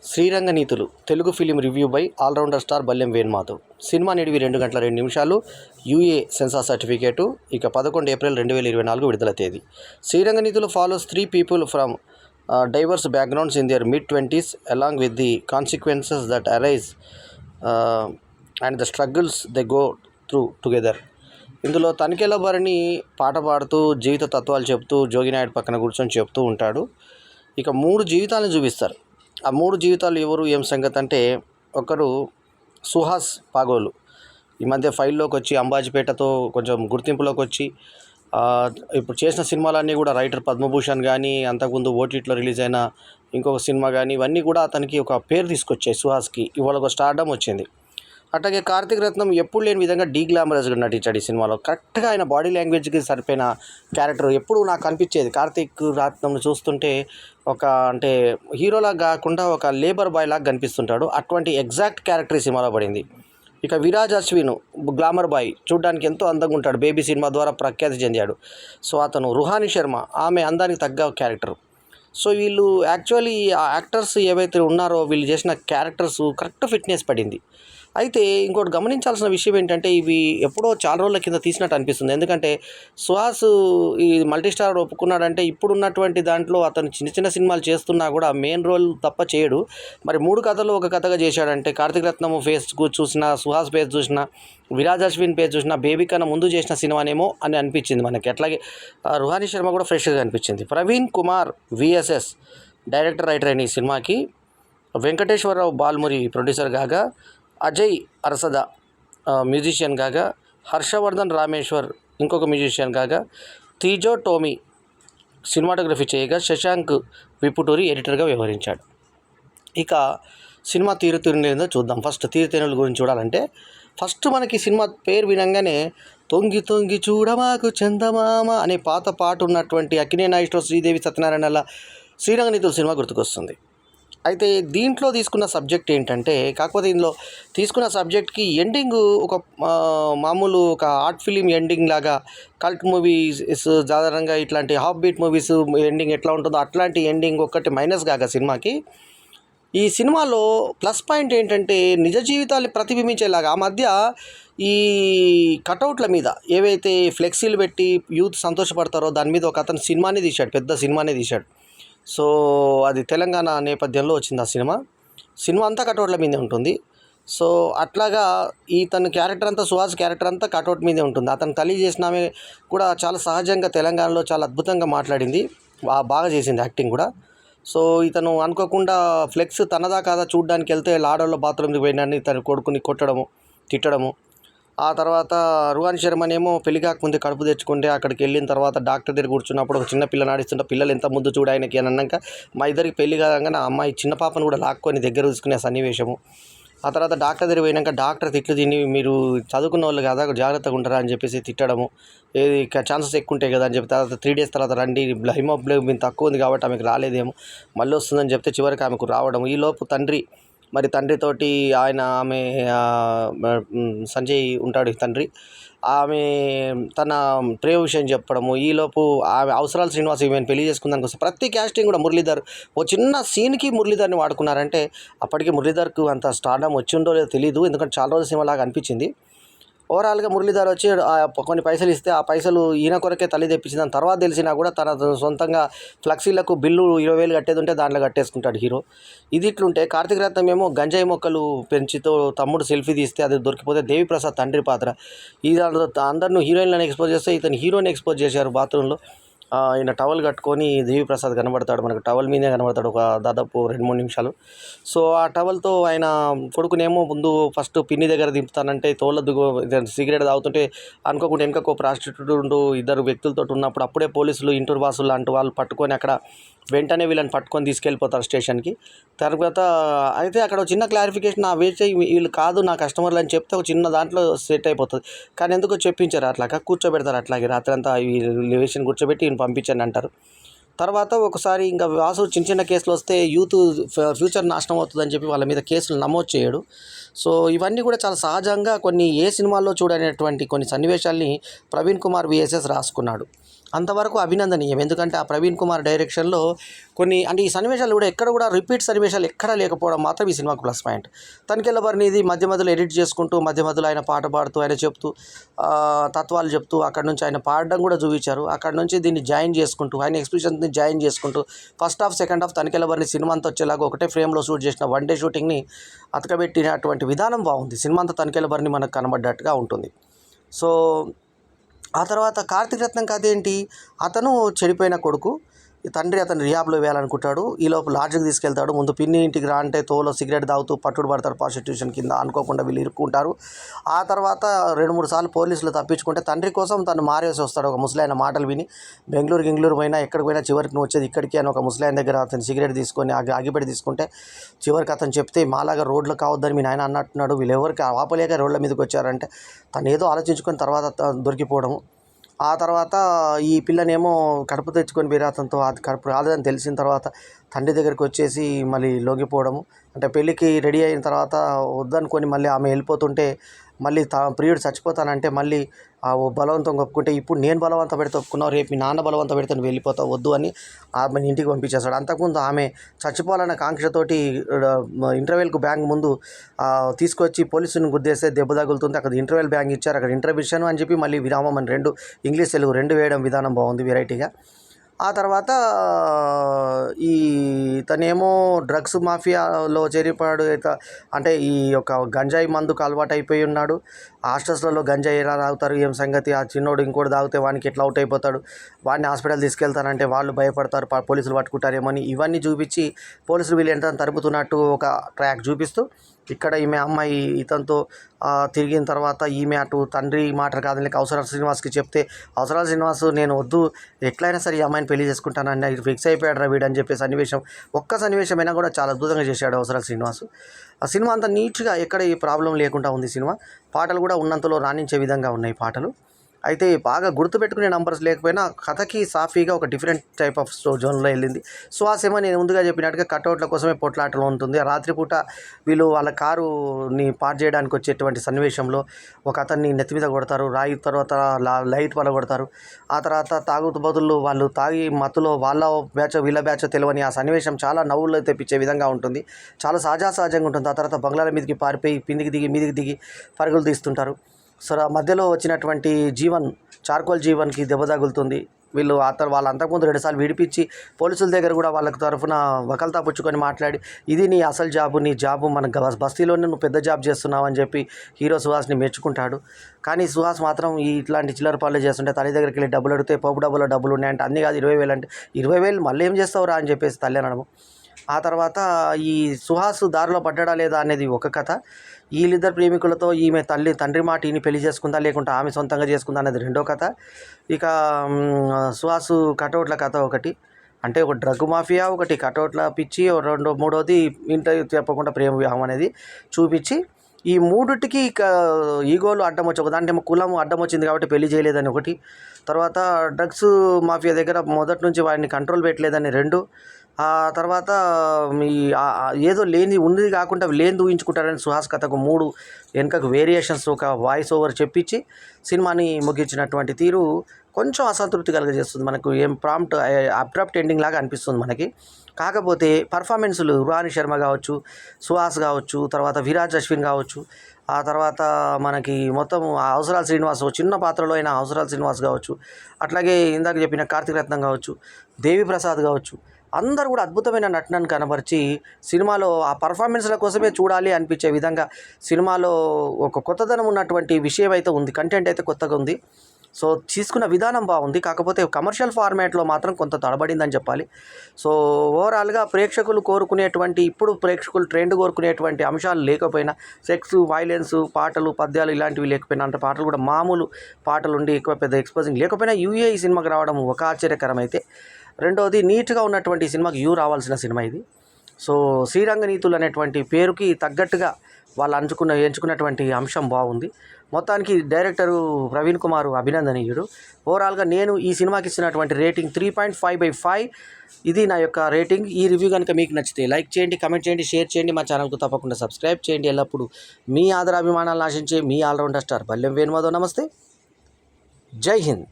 శ్రీరంగనీతులు Telugu film review by allrounder star Ballem Venumadhav. సినిమా నిడివి 2 గంటల 2 నిమిషాలు. UA censor certificate. ఇక 11 ఏప్రిల్ 2024 విడుదల తేదీ. Sriranganeethulu follows 3 people from diverse backgrounds in their mid-20s along with the consequences that arise and the struggles they go through together. ఇందులో తనిఖీల భరణి పాట పాడుతూ జీవిత తత్వాలు చెప్తూ జోగినాయుడు పక్కన కూర్చొని చెప్తూ ఉంటాడు. ఇక 3 జీవితాలను చూపిస్తారు. ఆ 3 జీవితాలు ఎవరు ఏం సంగతి అంటే, ఒకరు సుహాస్ పాగోలు. ఈ మధ్య ఫైల్లోకి వచ్చి అంబాజీపేటతో కొంచెం గుర్తింపులోకి వచ్చి ఇప్పుడు చేసిన సినిమాలన్నీ కూడా రైటర్ పద్మభూషణ్ కానీ, అంతకుముందు ఓటీటీలో రిలీజ్ అయిన ఇంకొక సినిమా కానీ, ఇవన్నీ కూడా అతనికి ఒక పేరు తీసుకొచ్చాయి. సుహాస్కి ఇవాళ ఒక స్టార్డమ్ వచ్చింది. అట్లాగే కార్తీక్ రత్నం ఎప్పుడు లేని విధంగా డీగ్లామరస్గా నటించాడు ఈ సినిమాలో. కరెక్ట్గా ఆయన బాడీ లాంగ్వేజ్కి సరిపోయిన క్యారెక్టర్ ఎప్పుడు నాకు అనిపించేది. కార్తీక్ రత్నం చూస్తుంటే ఒక అంటే హీరోలా కాకుండా ఒక లేబర్ బాయ్ లాగా కనిపిస్తుంటాడు. అటువంటి ఎగ్జాక్ట్ క్యారెక్టర్ ఈ సినిమాలో పడింది. ఇక విరాజ్ అశ్విన్ గ్లామర్ బాయ్, చూడ్డానికి ఎంతో అందంగా ఉంటాడు. బేబీ సినిమా ద్వారా ప్రఖ్యాతి చెందాడు. సో అతను రుహాని శర్మ, ఆమె అందానికి తగ్గ క్యారెక్టర్. సో వీళ్ళు యాక్చువల్లీ ఆ యాక్టర్స్ ఏవైతే ఉన్నారో వీళ్ళు చేసిన క్యారెక్టర్స్ కరెక్ట్ ఫిట్నెస్ పడింది. అయితే ఇంకోటి గమనించాల్సిన విషయం ఏంటంటే, ఇవి ఎప్పుడో చాలా రోజుల కింద తీసినట్టు అనిపిస్తుంది. ఎందుకంటే సుహాస్ ఈ మల్టీస్టార్ ఒప్పుకున్నాడంటే ఇప్పుడున్నటువంటి దాంట్లో అతను చిన్న చిన్న సినిమాలు చేస్తున్నా కూడా మెయిన్ రోల్ తప్ప చేయడు. మరి 3 కథలు ఒక కథగా చేశాడంటే, కార్తీక్ రత్నం ఫేస్ చూసినా, సుహాస్ ఫేస్ చూసినా, విరాజ్ అశ్విన్ ఫేస్ చూసినా బేబీ కన్నా ముందు చేసిన సినిమానేమో అని అనిపించింది మనకి. అట్లాగే రుహాని శర్మ కూడా ఫ్రెష్గా అనిపించింది. Praveen Kumar VSS director writer అయిన ఈ సినిమాకి వెంకటేశ్వరరావు బాల్మురి ప్రొడ్యూసర్ కాగా, అజయ్ అరసద మ్యూజిషియన్ కాగా, హర్షవర్ధన్ రామేశ్వర్ ఇంకొక మ్యూజిషియన్ కాగా, తీజో టోమీ సినిమాటోగ్రఫీ చేయగా, శశాంక్ విపుటూరి ఎడిటర్గా వ్యవహరించాడు. ఇక సినిమా తీరుతెన్నులేదో చూద్దాం. ఫస్ట్ తీరుతెన్నుల గురించి చూడాలంటే, ఫస్ట్ మనకి సినిమా పేరు వినంగానే తొంగి తొంగి చూడమాకు చందమామ అనే పాత పాట ఉన్నటువంటి అక్కినే నాగేశ్వరరావు, శ్రీదేవి సత్యనారాయణల శ్రీరంగనీతుల సినిమా గుర్తుకొస్తుంది. అయితే దీంట్లో తీసుకున్న సబ్జెక్ట్ ఏంటంటే, కాకపోతే ఇందులో తీసుకున్న సబ్జెక్ట్కి ఎండింగ్ ఒక మామూలు ఒక ఆర్ట్ ఫిలిం ఎండింగ్ లాగా, కల్ట్ మూవీస్ సాధారణంగా ఇట్లాంటి హాఫ్ బీట్ మూవీస్ ఎండింగ్ ఎట్లా ఉంటుందో అట్లాంటి ఎండింగ్ ఒకటి మైనస్ కాగా సినిమాకి. ఈ సినిమాలో ప్లస్ పాయింట్ ఏంటంటే నిజ జీవితాన్ని ప్రతిబింబించేలాగా ఆ మధ్య ఈ కటౌట్ల మీద ఏవైతే ఫ్లెక్సీలు పెట్టి యూత్ సంతోషపడతారో దాని మీద ఒక అతను సినిమానే తీశాడు, పెద్ద సినిమానే తీశాడు. సో అది తెలంగాణ నేపథ్యంలో వచ్చింది ఆ సినిమా అంతా కటౌట్ల మీదే ఉంటుంది. సో అట్లాగా తన క్యారెక్టర్ అంతా, సుహాస్ క్యారెక్టర్ అంతా కటౌట్ మీదే ఉంటుంది. అతను తల్లి చేసిన ఆమె కూడా చాలా సహజంగా తెలంగాణలో చాలా అద్భుతంగా మాట్లాడింది, బాగా చేసింది యాక్టింగ్ కూడా. సో ఇతను అనుకోకుండా ఫ్లెక్స్ తనదా కాదా చూడడానికి వెళ్తే ఆడవాళ్ళ బాత్రూమ్కి పోయినాన్ని తన కొడుకుని కొట్టడము, తిట్టడము. ఆ తర్వాత రుహాని శర్మనేమో పెళ్లి కాకముందే కడుపు తెచ్చుకుంటే అక్కడికి వెళ్ళిన తర్వాత డాక్టర్ దగ్గర కూర్చున్నప్పుడు ఒక చిన్న పిల్ల నాడిస్తుంటే పిల్లలు ఎంత ముద్దు చూడ ఆయనకి అని అన్నాక మా ఇద్దరికి పెళ్లి కాగానే ఆ అమ్మాయి చిన్న పాపను కూడా లాక్కొని దగ్గర తీసుకునే సన్నివేశము. ఆ తర్వాత డాక్టర్ దగ్గర పోయినాక డాక్టర్ తిట్లు తిని మీరు చదువుకున్న వాళ్ళు కదా జాగ్రత్తగా ఉంటారా అని చెప్పేసి తిట్టడము. ఏది ఛాన్సెస్ ఎక్కువ ఉంటాయి కదా అని చెప్పి తర్వాత 3 days తర్వాత రండి, హిమోగ్లోబిన్ తక్కువ ఉంది కాబట్టి ఆమెకు రాలేదేమో, మళ్ళీ వస్తుందని చెప్తే చివరికి ఆమెకు రావడం. ఈలోపు తండ్రితోటి ఆమె సంజయ్ ఉంటాడు తండ్రి, ఆమె తన ప్రేమ విషయం చెప్పడము. ఈలోపు ఆమె అవసరాలు శ్రీనివాస్ ఈమెను పెళ్లి చేసుకుందానికి వస్తే ప్రతి క్యాస్టింగ్ కూడా మురళీధర్ ఓ చిన్న సీన్కి మురళీధర్ని వాడుకున్నారంటే అప్పటికి మురళీధర్కు అంత స్టార్డమ్ వచ్చి ఉందో లేదో తెలియదు, ఎందుకంటే చాలా రోజుల సినిమా లాగా అనిపించింది. ఓవరాల్గా మురళీధర్ వచ్చి కొన్ని పైసలు ఇస్తే ఆ పైసలు ఈయన కొరకే తల్లి తెప్పించిందని తర్వాత తెలిసినా కూడా తన సొంతంగా ఫ్లెక్సీలకు బిల్లు 20,000 కట్టేది ఉంటే దాంట్లో కట్టేసుకుంటాడు హీరో. ఇది ఇట్లుంటే కార్తీక్ రత్నం ఏమో గంజాయి మొక్కలు పెంచుతో తమ్ముడు సెల్ఫీ తీస్తే అది దొరికిపోతే దేవిప్రసాద్ తండ్రి పాత్ర. ఈ అందరిని హీరోయిన్లను ఎక్స్పోజ్ చేస్తే ఇతను హీరోని ఎక్స్పోజ్ చేశారు బాత్రూంలో. ఈయన టవల్ కట్టుకొని దేవిప్రసాద్ కనబడతాడు, మనకు టవల్ మీదే కనబడతాడు ఒక దాదాపు 2-3 నిమిషాలు. సో ఆ టవల్తో ఆయన కొడుకునేమో ముందు ఫస్ట్ పిన్ని దగ్గర దింపుతానంటే తోలద్దు సిగరెట్ తాగుతుంటే అనుకోకుండా వెనుకకు ప్రాస్టిట్యూట్ 2 వ్యక్తులతో ఉన్నప్పుడు అప్పుడే పోలీసులు ఇంటూరు వాసులు లాంటి వాళ్ళు పట్టుకొని అక్కడ వెంటనే వీళ్ళని పట్టుకొని తీసుకెళ్ళిపోతారు స్టేషన్కి. తర్వాత అయితే అక్కడ ఒక చిన్న క్లారిఫికేషన్, వీళ్ళు కాదు నా కస్టమర్లు అని చెప్తే ఒక చిన్న దాంట్లో సెట్ అయిపోతుంది. కానీ ఎందుకో చెప్పించారు అట్లాగా, కూర్చోబెడతారు అట్లాగే రాత్రంతా లివేషన్ కూర్చోబెట్టి ఈయన పంపించండి అంటారు. తర్వాత ఒకసారి ఇంకా వాసు చిన్న కేసులు వస్తే యూత్ ఫ్యూచర్ నాశనం అవుతుందని చెప్పి వాళ్ళ మీద కేసులు నమోదు చేయడు. సో ఇవన్నీ కూడా చాలా సహజంగా కొన్ని ఏ సినిమాల్లో చూడనేటువంటి కొన్ని సన్నివేశాల్ని ప్రవీణ్ కుమార్ విఎస్ఎస్ రాసుకున్నాడు. అంతవరకు అభినందనీయం. ఎందుకంటే ఆ ప్రవీణ్ కుమార్ డైరెక్షన్లో కొన్ని అంటే ఈ సన్నివేశాలు కూడా ఎక్కడ కూడా రిపీట్ సన్నివేశాలు ఎక్కడా లేకపోవడం మాత్రం ఈ సినిమాకు ప్లస్ పాయింట్. తనికెళ్ళ బరినిది మధ్య మధ్యలో ఎడిట్ చేసుకుంటూ మధ్య మధ్యలో ఆయన పాట పాడుతూ ఆయన చెప్తూ తత్వాలు చెప్తూ అక్కడ నుంచి ఆయన పాడడం కూడా చూపించారు. అక్కడ నుంచి దీన్ని జాయిన్ చేసుకుంటూ ఆయన ఎక్స్ప్రెషన్స్ని జాయిన్ చేసుకుంటూ first half second half Tanikella Bharani సినిమా అంతా వచ్చేలాగా ఒకటే ఫ్రేమ్లో షూట్ చేసిన వన్ డే షూటింగ్ని అతకబెట్టినటువంటి విధానం బాగుంది. సినిమా అంతా తనికెళ్ళ బరిని మనకు కనబడ్డట్టుగా ఉంటుంది. సో ఆ తర్వాత కార్తీక్ రత్నం కథ ఏంటి? అతను చెడిపోయిన కొడుకు, తండ్రి అతను రిహాబ్లో వేయాలనుకుంటాడు. ఈ లోపు లాడ్జ్కి తీసుకెళ్తాడు. ముందు పిన్ని ఇంటికి రా అంటే తోలో సిగరెట్ తాగుతూ పట్టుడు పడతారు ప్రాస్టిట్యూషన్ కింద. అనుకోకుండా వీళ్ళు ఇరుక్కుంటారు. ఆ తర్వాత 2-3 సార్లు పోలీసులు తప్పించుకుంటే తండ్రి కోసం తను మారేసి వస్తాడు. ఒక ముసలాయన మాటలు విని బెంగళూరు పోయినా ఎక్కడికి పోయినా చివరికి నువ్వు వచ్చేది ఇక్కడికి అని ఒక ముసలాయన దగ్గర అతను సిగరెట్ తీసుకొని అగిపెట్టి తీసుకుంటే చివరికి అతను చెప్తే మాలాగా రోడ్లు కావద్దని మీ నాయన అన్నట్టున్నాడు, వీళ్ళు ఎవరికి ఆపలేక రోడ్ల మీదకి వచ్చారంటే తను ఏదో ఆలోచించుకొని తర్వాత దొరికిపోవడము. ఆ తర్వాత ఈ పిల్లనేమో కడుపు తెచ్చుకొని వీరాతంతో అది కడుపు రాలేదని తెలిసిన తర్వాత తండ్రి దగ్గరికి వచ్చేసి మళ్ళీ లొంగిపోవడము. అంటే పెళ్ళికి రెడీ అయిన తర్వాత వద్దనుకొని మళ్ళీ ఆమె వెళ్ళిపోతుంటే మళ్ళీ ప్రియుడు చచ్చిపోతానంటే మళ్ళీ బలవంతం ఒప్పుకుంటే ఇప్పుడు నేను బలవంతం పెడితే ఒప్పుకున్నావు, రేపు మీ నాన్న బలవంతం పెడితే నువ్వు వెళ్ళిపోతావు వద్దు అని ఆమెను ఇంటికి పంపించేస్తాడు. అంతకుముందు ఆమె చచ్చిపోవాలన్న కాంక్షతోటి ఇంటర్వెల్కు బ్యాంక్ ముందు తీసుకొచ్చి పోలీసుని గుద్దేస్తే దెబ్బ తగులుతుంది. అక్కడ ఇంటర్వెల్ బ్యాంక్ ఇచ్చారు, అక్కడ ఇంటర్వ్యూషన్ అని చెప్పి మళ్ళీ విరామం అని 2 ఇంగ్లీష్ తెలుగు 2 వేయడం విధానం బాగుంది వెరైటీగా. ఆ తర్వాత తనేమో డ్రగ్స్ మాఫియాలో చేరిపోయాడు. అంటే ఈ యొక్క గంజాయి మందుకు అలవాటు అయిపోయి ఉన్నాడు. హాస్టల్స్లలో గంజాయి ఎలా తాగుతారు ఏం సంగతి, ఆ చిన్నోడు ఇంకోటి తాగితే వానికి ఎట్లా అవుట్ అయిపోతాడు, వాడిని హాస్పిటల్ తీసుకెళ్తానంటే వాళ్ళు భయపడతారు, పోలీసులు పట్టుకుంటారేమో అని ఇవన్నీ చూపించి పోలీసులు వీళ్ళు ఎంత తరుముతున్నట్టు ఒక ట్రాక్ చూపిస్తూ ఇక్కడ ఈమె అమ్మాయి ఇతనితో తిరిగిన తర్వాత ఈమె అటు తండ్రి మాట కాదని అవసరాల శ్రీనివాస్కి చెప్తే అవసరాల శ్రీనివాస్ నేను వద్దు ఎట్లయినా సరే ఈ అమ్మాయిని పెళ్లి చేసుకుంటానని ఫిక్స్ అయిపోయాడు రా వీడు అని చెప్పే ఒక్క సన్నివేశమైనా కూడా చాలా అద్భుతంగా చేశాడు అవసరాల శ్రీనివాస్. ఆ సినిమా అంతా నీట్గా ఎక్కడ ఏ ప్రాబ్లం లేకుండా ఉంది సినిమా. పాటలు కూడా ఉన్నంతలో రాణించే విధంగా ఉన్నాయి పాటలు. అయితే బాగా గుర్తుపెట్టుకునే నంబర్స్ లేకపోయినా కథకి సాఫీగా ఒక డిఫరెంట్ టైప్ ఆఫ్ జోన్లో వెళ్ళింది. సుహాసేమో నేను ముందుగా చెప్పినట్టుగా కట్అవుట్ల కోసమే పొట్లాటలో ఉంటుంది. రాత్రిపూట వీళ్ళు వాళ్ళ కారుని పార్క్ చేయడానికి వచ్చేటువంటి సన్నివేశంలో ఒక అతన్ని నెత్తి మీద కొడతారు, రాయి తర్వాత లైట్ వల్ల కొడతారు. ఆ తర్వాత తాగుబోతులు వాళ్ళు తాగి మత్తులో వాళ్ళ బ్యాచ్ వీళ్ళ బ్యాచ్ తెలియని ఆ సన్నివేశం చాలా నవ్వుల్లో తెప్పించే విధంగా ఉంటుంది. చాలా సహజంగా ఉంటుంది. ఆ తర్వాత బంగ్లాల మీదకి పారిపోయి మీదికి దిగి పరుగులు తీస్తుంటారు. సో మధ్యలో వచ్చినటువంటి చార్కోల్ జీవన్కి దెబ్బ తగులుతుంది. వీళ్ళు వాళ్ళ అంతకుముందు 2 సార్లు విడిపించి పోలీసుల దగ్గర కూడా వాళ్ళకి తరఫున వకల్తా పుచ్చుకొని మాట్లాడి ఇది నీ అసలు జాబు, నీ జాబు మన బస్తీలోనే నువ్వు పెద్ద జాబ్ చేస్తున్నావు అని చెప్పి హీరో సుహాస్ని మెచ్చుకుంటాడు. కానీ సుహాస్ మాత్రం ఇట్లాంటి చిల్లర పనులు చేస్తుంటే తల్లి దగ్గరికి వెళ్ళి డబ్బులు అడిగితే పోపు డబ్బులు ఉన్నాయంటే అన్నీ కాదు 20,000 అంటే 20,000 మళ్ళీ ఏం చేస్తావురా అని చెప్పేసి తల్లి అనడము. ఆ తర్వాత ఈ సుహాస్ దారిలో పడ్డా లేదా అనేది ఒక కథ. వీళ్ళిద్దరు ప్రేమికులతో ఈమె తండ్రి మాట ఈయన పెళ్లి చేసుకుందా లేకుంటే ఆమె సొంతంగా చేసుకుందా అనేది 2వ కథ. ఇక సుహాసు కటౌట్ల కథ ఒకటి, అంటే ఒక డ్రగ్ మాఫియా, ఒకటి కటౌట్ల పిచ్చి, 3వది ఇంటర్వ్యూ చెప్పకుండా ప్రేమ వివాహం అనేది చూపించి ఈ 3టికి ఈగోలు అడ్డం వచ్చి ఒకదాంటేమో కులం అడ్డం వచ్చింది కాబట్టి పెళ్లి చేయలేదని ఒకటి, తర్వాత డ్రగ్స్ మాఫియా దగ్గర మొదటి నుంచి వాడిని కంట్రోల్ పెట్టలేదని 2, ఆ తర్వాత ఏదో ఉన్నది కాకుండా లేనిది ఊహించుకుంటారని సుహాస్ కథకు 3 వెనుకకు వేరియేషన్స్ ఒక వాయిస్ ఓవర్ చెప్పించి సినిమాని ముగించినటువంటి తీరు కొంచెం అసంతృప్తి కలుగజేస్తుంది. మనకు ఏం అబ్రప్ట్ ఎండింగ్ లాగా అనిపిస్తుంది మనకి. కాకపోతే పర్ఫార్మెన్సులు రాణి శర్మ కావచ్చు, సుహాస్ కావచ్చు, తర్వాత విరాజ్ అశ్విన్ కావచ్చు, ఆ తర్వాత మనకి మొత్తం అవసరాల శ్రీనివాస్ చిన్న పాత్రలో అయిన అవసరాల శ్రీనివాస్ కావచ్చు, అట్లాగే ఇందాక చెప్పిన కార్తీక్ రత్నం కావచ్చు, దేవి ప్రసాద్ కావచ్చు, అందరూ కూడా అద్భుతమైన నటనను కనబరిచి సినిమాలో ఆ పర్ఫార్మెన్స్ల కోసమే చూడాలి అనిపించే విధంగా సినిమాలో ఒక కొత్తదనం ఉన్నటువంటి విషయం అయితే ఉంది. కంటెంట్ అయితే కొత్తగా ఉంది. సో తీసుకున్న విధానం బాగుంది. కాకపోతే కమర్షియల్ ఫార్మాట్లో మాత్రం కొంత తడబడిందని చెప్పాలి. సో ఓవరాల్గా ప్రేక్షకులు కోరుకునేటువంటి ప్రేక్షకులు ట్రెండ్ కోరుకునేటువంటి అంశాలు లేకపోయినా సెక్స్, వైలెన్స్, పాటలు, పద్యాలు ఇలాంటివి లేకపోయినా, అంటే పాటలు కూడా మామూలు పాటలు ఉండి ఎక్కువ పెద్ద ఎక్స్పోజింగ్ లేకపోయినా ఈ సినిమాకి రావడం ఒక ఆశ్చర్యకరం అయితే. 2వది నీట్గా ఉన్నటువంటి సినిమాకి రావాల్సిన సినిమా ఇది. సో శ్రీరంగ నీతులు అనేటువంటి పేరుకి తగ్గట్టుగా వాళ్ళు ఎంచుకున్నటువంటి అంశం బాగుంది. మొత్తానికి డైరెక్టరు ప్రవీణ్ కుమార్ అభినందనీయుడు. ఓవరాల్గా నేను ఈ సినిమాకి ఇచ్చినటువంటి రేటింగ్ 3.5/5. ఇది నా యొక్క రేటింగ్. ఈ రివ్యూ కనుక మీకు నచ్చితే లైక్ చేయండి, కమెంట్ చేయండి, షేర్ చేయండి. మా ఛానల్కు తప్పకుండా సబ్స్క్రైబ్ చేయండి. ఎల్లప్పుడూ మీ ఆదరాభిమానాలను ఆశించే మీ ఆల్రౌండర్ స్టార్ బల్లెం వేణుమాధవ్. నమస్తే, జై హింద్.